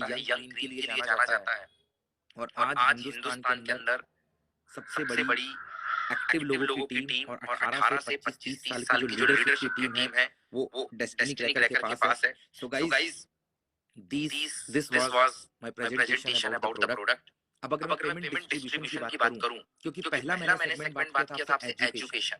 जाता है, young young team team के के लिए लिए जाना जाना जाता जाता है। है। और और आज आज हिंदुस्तान के हिंदुस्तान के अंदर अंदर सबसे सबसे बड़ी बड़ी एक्टिव एक्टिव लोगों की लोगों की टीम टीम और और 18 से 18 से 25-30 25-30 साल की साल जो की जो लीडरशिप की लीडरशिप की टीम है, टीम है, वो वो डेस्टिनी डेस्टिनी क्रैकर के क्रैकर के पास है। पास है। So so guys, guys, this this this this was was my my presentation presentation about the about the product. Product. अब अगर अब मैं अगर मैं पेमेंट पेमेंट डिस्ट्रीब्यूशन की डिस्ट्रीब्यूशन बात की बात करूं, करूं, क्योंकि क्योंकि पहला पहला मैंने मैंने सेगमेंट बात सेगमेंट किया बात था किया आपसे था आपसे एजुकेशन, एजुकेशन,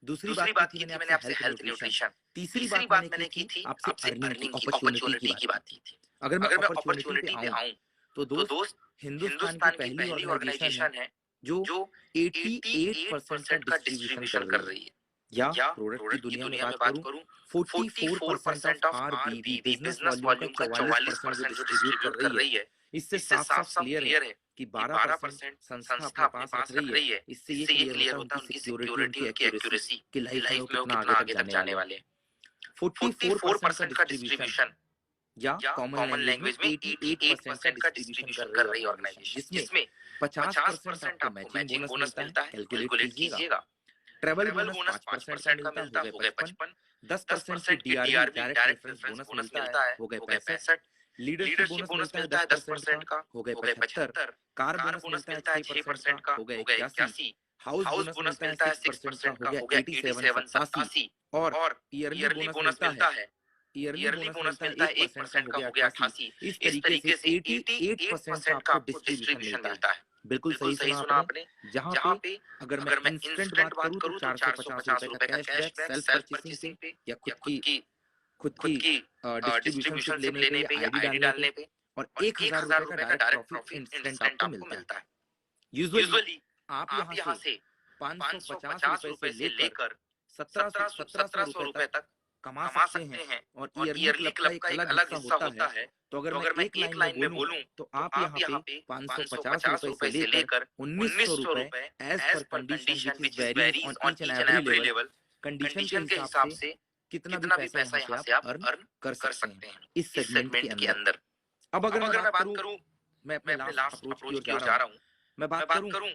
दूसरी दूसरी बात की बात थी की मैंने थी आपसे मैंने आपसे हेल्थ हेल्थ न्यूट्रिशन, न्यूट्रिशन, तीसरी तीसरी बात मैंने बात की मैंने की थी थी आपसे आपसे अर्निंग की, अर्निंग की, अपॉर्चुनिटी की अपॉर्चुनिटी बात की की बात थी। की थी। अगर मैं अगर मैं अपॉर्चुनिटी पे अपॉर्चुनिटी पे आऊं, आऊं, तो तो दोस्त, दोस्त हिंदुस्तान की हिंदुस्तान की पहली पहली ऑर्गेनाइजेशन है ऑर्गेनाइजेशन है जो जो 88% का 88% का डिस्ट्रीब्यूशन कर डिस्ट्रीब्यूशन रही कर है। रही है। या या प्रोडक्ट की प्रोडक्ट की दुनिया में दुनिया में बात बात करूं, करूं, 44% ऑफ 44% ऑफ आर आर बीवी बीवी बिजनेस बिजनेस वॉल्यूम का वॉल्यूम का 44% जो 44% जो डिस्ट्रीब्यूट कर डिस्ट्रीब्यूट कर रही है। रही है। इससे इससे साफ साफ साफ साफ क्लियर है क्लियर है कि कि 12% 12% संस्था संस्था अपने अपने पास रख पास रही रख है। रही है। इससे ये इससे ये क्लियर होता क्लियर है होता उनकी है उनकी सिक्योरिटी, सिक्योरिटी, उनकी उनकी एक्यूरेसी एक्यूरेसी कि कि लाइफ में वो लाइफ में वो कितना आगे कितना तक आगे तक जाने जाने वाले हैं। वाले हैं। 44% का 44% का डिस्ट्रीब्यूशन, डिस्ट्रीब्यूशन, या या कॉमन कॉमन लैंग्वेज में लैंग्वेज में 88% का 88% का डिस्ट्रीब्यूशन कर डिस्ट्रीब्यूशन रही है कर रही है ऑर्गेनाइजेशन, ऑर्गेनाइजेशन, जिसमें जिसमें 50% 50% आपको आपको मैचिंग मैचिंग बोनस बोनस मिलता है, मिलता है, कैलकुलेट कैलकुलेट कीजिएगा। कीजिएगा। ट्रेवल ट्रेवल बोनस बोनस 5% का 5% का मिलता है, हो मिलता है, गए हो गए 55। 55। 10% की 10% की DRB DRB direct direct reference reference bonus bonus मिलता है, मिलता है, हो गए हो गए 65। 65। लीडरशिप लीडरशिप बोनस बोनस मिलता है मिलता है 10% का, 10% का, हो गए हो गए 75। 75। कार कार बोनस बोनस मिलता है मिलता है 6% का, 6% का, हो गए हो गए 81। 81। हाउस बोनस मिलता है 6% का, हो गया 87 87, और ईयरली बोनस मिलता है, ईयरली बोनस मिलता है 1% का, हो गया 88। इस तरीके से 88% का आपको डिस्ट्रीब्यूशन मिलता है। बिल्कुल सही सुना आपने। जहां पे अगर मैं इंस्टेंट बात करूं तो 450 रुपए का कैशबैक सेल्फ परचेसिंग पे या खुद की डिस्ट्रीब्यूशन स्लिप लेने पे या आईडी डालने पे, और 1000 रुपए का डायरेक्ट प्रॉफिट इंस्टेंट आपको मिलता है। यूजुअली आप यहाँ से 550 रुपए से लेकर 1700 रुपए तक कमा सकते हैं, और ईयरली क्लब का एक अलग हिस्सा होता है। तो अगर मैं एक लाइन में बोलूं तो आप यहाँ पे 550 रुपए से लेकर 1900 रुपए as per condition which is varies on each and every level, condition के हिसाब से कितना भी पैसा यहाँ से आप अर्न कर सकते हैं इस सेगमेंट के अंदर। अब अगर मैं बात करूं, मैं अपने लास्ट अप्रोच की ओर जा रहा हूं, मैं बात करूं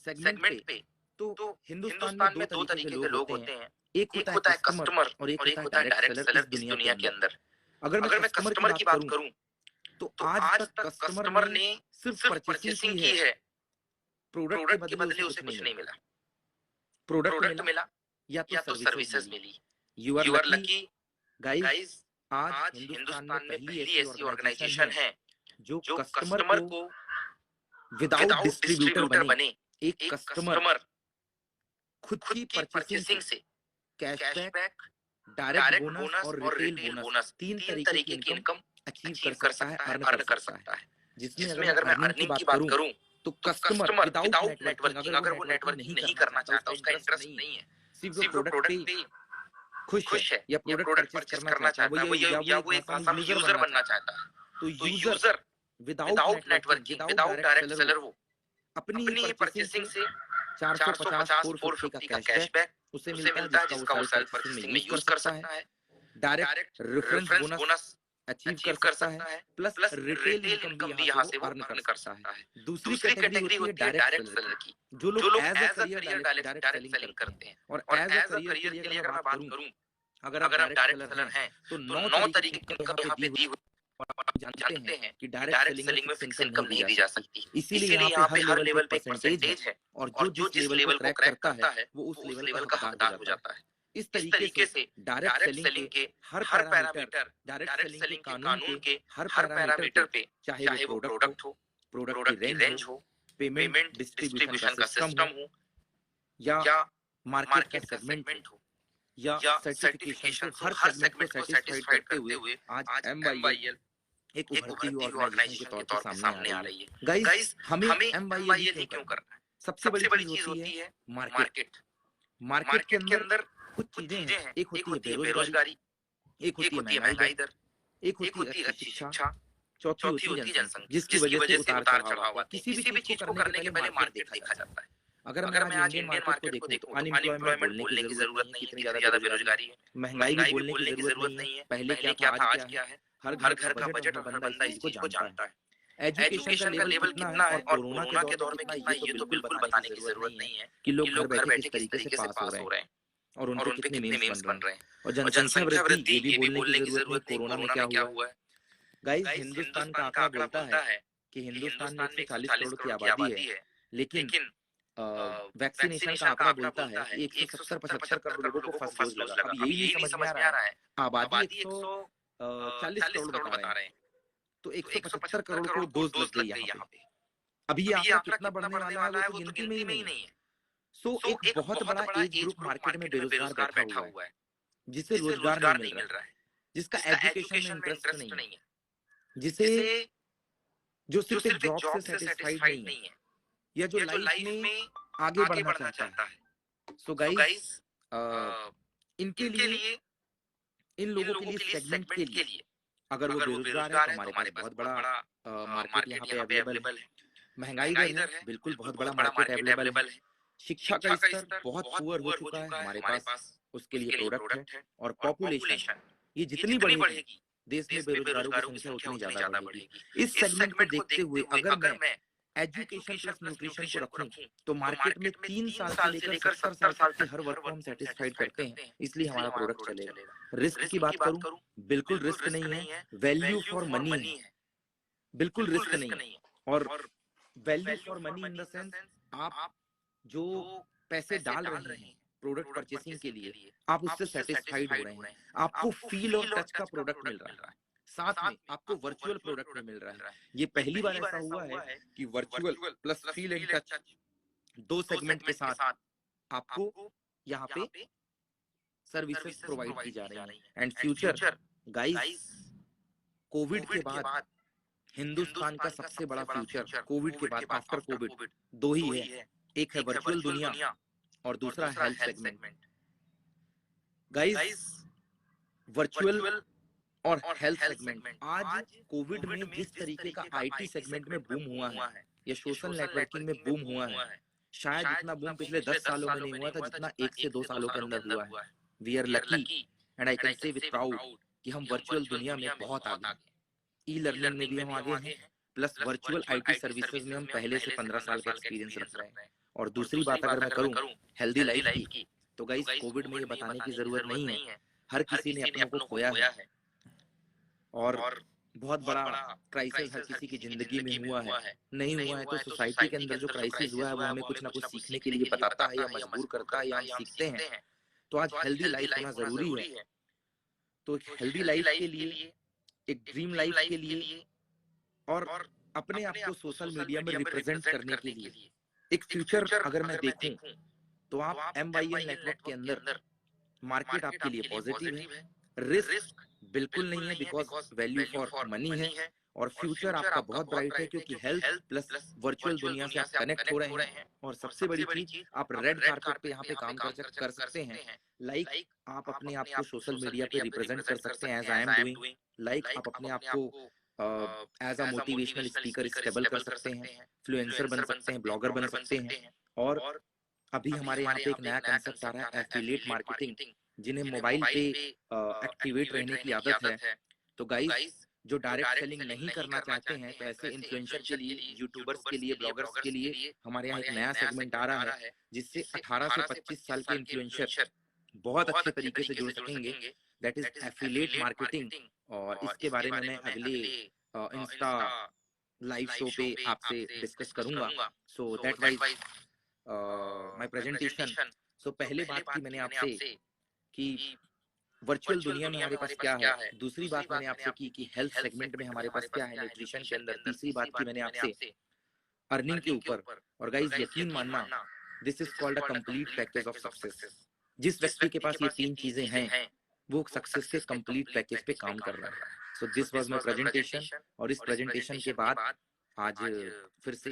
सेगमेंट पे, तो हिंदुस्तान में दो तरीके के लोग होते हैं। एक होता है कस्टमर और एक होता है डायरेक्ट सेलर इस दुनिया के अंदर। अगर मैं कस्टमर की बात करूं तो आज तक कस्टमर ने सिर्फ परचेसिंग की है, प्रोडक्ट के बदले उसे कुछ नहीं मिला। प्रोडक्ट मिला या तो सर्विसेज मिली। यू आर लकी गाइस, आज हिंदुस्तान में पहली ऐसी ऑर्गेनाइजेशन है जो कस्टमर को विदाउट डिस्ट्रीब्यूटर बने, एक कस्टमर खुद की परचेसिंग से कैशबैक, डायरेक्ट बोनस और रिटेल बोनस, तीन तरीके की इनकम अचीव कर सकता है, अर्न कर सकता है। जिसमें अगर मैं अर्निंग की बात करूं तो कस्टमर विदाउट नेटवर्किंग, अगर वो नेटवर्किंग नहीं करना चाहता, उसका इंटरेस्ट नहीं है, सिर्फ वो प्रोडक्ट पे खुश है या प्रोडक्ट परचेस करना चाहता है, वो एक भाषा में यूजर बनना चाहता है, तो user without networking, without direct seller, वो अपनी ही परचेसिंग से 450 450 का कैशबैक उसे मिलता है, जिसका वो सेल्फ परचेसिंग में यूज कर सकता है। डायरेक्ट रेफरेंस बोनस अचीव कर सकता है, प्लस रिटेल इनकम भी यहाँ से वो अर्न कर सकता है। दूसरी कैटेगरी होती है डायरेक्ट सेलर की, जो लोग as a career direct selling करते हैं। और एज अ करियर के लिए अगर मैं बात करूं, अगर आप डायरेक्ट सेलर हैं तो 9 तरीके की इनकम यहाँ पे दी हुई, जानते हैं कि डायरेक्ट सेलिंग में फिक्स इनकम नहीं दी जा सकती, इसीलिए यहाँ पे हर लेवल पे परसेंटेज है, और जो जिस लेवल को क्रैक करता है वो उस लेवल का हकदार हो जाता है। इस तरीके से डायरेक्ट सेलिंग के हर पैरामीटर, डायरेक्ट सेलिंग के कानून के हर पैरामीटर पे, चाहे वो प्रोडक्ट हो, प्रोडक्ट की रेंज हो, पेमेंट डिस्ट्रीब्यूशन का सिस्टम हो, या मार्केट का सेगमेंट हो, या सर्टिफिकेशन, हर सेगमेंट को सेटिस्फाइड करते हुए आज MYL एक उभरती हुई ऑर्गेनाइजेशन के तौर पे सामने आ रही है। गाइस, हमें MYL ही क्यों करना है? सबसे बड़ी चीज होती है मार्केट। मार्केट के अंदर कुछ चीजें हैं, एक होती है बेरोजगारी, एक होती है महंगाई दर, एक होती है अच्छी शिक्षा, चौथी होती है जनसंख्या, जिसकी वजह से उतार चढ़ाव हुआ। किसी भी चीज को करने के पहले मार्केट देखा जाता है। अगर मैं आज इंडियन मार्केट को देखूं तो अनएम्प्लॉयमेंट बोलने की जरूरत नहीं है, कितनी ज्यादा बेरोजगारी है, महंगाई भी बोलने की जरूरत नहीं है, पहले क्या था आज क्या है, हर घर का बजट और हर बंदा इस चीज को जानता है। एजुकेशन का लेवल कितना है और कोरोना के दौर में कितना, ये तो बिल्कुल बताने की जरूरत नहीं है कि लोग घर बैठे किस तरीके से पास हो रहे हैं और उनके कितने मीम्स बन रहे हैं। और जनसंख्या वृद्धि, ये भी बोलने की जरूरत नहीं, कोरोना में क्या हुआ है। गाइस, हिंदुस्तान का आंकड़ा बोलता है कि हिंदुस्तान में 140 करोड़ की आबादी है, लेकिन वैक्सीनेशन का आंकड़ा बोलता है कि 170-75 करोड़ लोगों को फर्स्ट डोज लगा। अब यही नहीं समझ में आ रहा है, आबादी 140 करोड़ बता रहे हैं, तो 175 करोड़ को डोज लग गई यहाँ पे। अभी ये आंकड़ा कितना बढ़ने वाला है वो तो गिनती में ही नहीं है। सो एक बहुत बड़ा एज ग्रुप मार्केट में बेरोजगार बैठा हुआ है, जिसे रोजगार नहीं मिल रहा है, जिसका एजुकेशन में इंटरेस्ट नहीं है, जिसे जो सिर्फ एक जॉब से सेटिस्फाइड नहीं है, या जो लाइफ में आगे बढ़ना चाहता है। सो गाइस, इनके लिए, इन लोगों के लिए, सेगमेंट के लिए, अगर वो बेरोजगार है तो हमारे पास बहुत बड़ा मार्केट यहाँ पे अवेलेबल है। महंगाई दर है, बिल्कुल बहुत बड़ा मार्केट अवेलेबल है। शिक्षा का स्तर बहुत पुअर हो चुका है हमारे पास, उसके लिए प्रोडक्ट है। और पॉपुलेशन ये जितनी बढ़ेगी, देश में बेरोजगारों की संख्या उतनी ज्यादा बढ़ेगी। इस सेगमेंट को देखते हुए अगर मैं एजुकेशन प्लस न्यूट्रिशन को रखूं तो मार्केट में 3 साल से लेकर 70 साल तक के हर वर्ग को हम सेटिस्फाइड करते हैं, इसलिए हमारा प्रोडक्ट चलेगा। रिस्क की बात करूं, बिल्कुल रिस्क नहीं है, वैल्यू फॉर मनी है, बिल्कुल रिस्क नहीं है। और value for money in the sense, आप जो पैसे डाल रहे हैं प्रोडक्ट परचेसिंग के लिए, आप उससे सेटिस्फाइड हो रहे हैं, आपको फील और टच का प्रोडक्ट मिल रहा है, साथ में आपको वर्चुअल प्रोडक्ट में मिल रहा है। ये पहली बार ऐसा हुआ है कि virtual plus feel and touch दो सेगमेंट के साथ आपको यहाँ पे सर्विसेज प्रोवाइड की जा रही हैं। एंड फ्यूचर गाइस, कोविड के बाद हिंदुस्तान का सबसे बड़ा फ्यूचर कोविड के बाद आफ्टर कोविड दो ही है, एक है वर्चुअल दुनिया और दूसरा हेल्थ सेगमेंट। गाइस, वर्चुअल और हेल्थ सेगमेंट आज कोविड में जिस तरीके का आईटी सेगमेंट में बूम हुआ है या सोशल नेटवर्किंग में बूम हुआ है, शायद इतना बूम पिछले 10 सालों में नहीं हुआ था जितना 1 से 2 सालों के अंदर हुआ है। We are lucky and I can say with proud कि हम वर्चुअल दुनिया में बहुत आगे हैं, ई लर्निंग में भी हम आगे हैं, प्लस वर्चुअल आईटी सर्विसेज में हम पहले से 15 साल का एक्सपीरियंस रख रहे हैं। और दूसरी बात अगर मैं करूं हेल्दी लाइफ की, तो गाइस कोविड में ये बताने की जरूरत नहीं है, हर किसी ने अपनों को खोया है और बहुत बड़ा क्राइसिस हर किसी की जिंदगी में हुआ है। नहीं हुआ है तो सोसाइटी के अंदर जो क्राइसिस हुआ है वो हमें कुछ ना कुछ सीखने के लिए बताता है या मजबूर करता है या हम सीखते हैं। तो आज हेल्दी लाइफ होना जरूरी है। तो एक हेल्दी लाइफ के लिए, एक ड्रीम लाइफ के लिए और अपने आप को सोशल मीडिया में रिप्रेजेंट करने के लिए एक फ्यूचर अगर मैं देखूं तो आप MYN नेटवर्क के अंदर मार्केट आपके लिए पॉजिटिव है, रिस्क बिल्कुल नहीं है बिकॉज वैल्यू फॉर मनी है, और फ्यूचर आपका बहुत ब्राइट है क्योंकि हेल्थ प्लस वर्चुअल दुनिया से आप कनेक्ट हो रहे हैं। और सबसे बड़ी चीज, आप रेड कार्पेट पे यहाँ पे काम कर सकते हैं। लाइक आप अपने आप को सोशल मीडिया पे रिप्रेजेंट कर सकते हैं as I am doing. Like आप अपने आप को as a motivational speaker stable कर सकते हैं, फ्लुएंसर बन सकते हैं, ब्लॉगर बन सकते हैं। और अभी हमारे यहाँ पे एक नया कंसेप्ट आ रहा है एफिलिएट मार्केटिंग, जिन्हें मोबाइल पे एक्टिवेट रहने की आदत है। तो गाइस, जो डायरेक्ट सेलिंग नहीं करना चाहते हैं, तो ऐसे इन्फ्लुएंसर के लिए, यूट्यूबर्स के लिए, ब्लॉगर्स के लिए हमारे यहाँ एक नया सेगमेंट आ रहा है जिससे 18 से 25 साल के इन्फ्लुएंसर बहुत अच्छे तरीके से जुड़ सकेंगे। That is affiliate marketing. और इसके बारे में मैं अगले इंस्टा लाइव शो पे आपसे डिस्कस करूंगा। So that wise my presentation. So पहले बात की मैंने आपसे कि वर्चुअल दुनिया में हमारे पास क्या है, दूसरी बात मैंने आपसे की कि हेल्थ सेगमेंट में हमारे पास क्या है न्यूट्रिशन के अंदर, तीसरी बात की मैंने आपसे अर्निंग के ऊपर। और गाइस यकीन मानना, this is called a complete package of success. जिस व्यक्ति के पास ये तीन चीजें हैं वो सक्सेस के कंप्लीट पैकेज पे काम कर रहा है। So this was my presentation. और इस प्रेजेंटेशन के बाद आज फिर से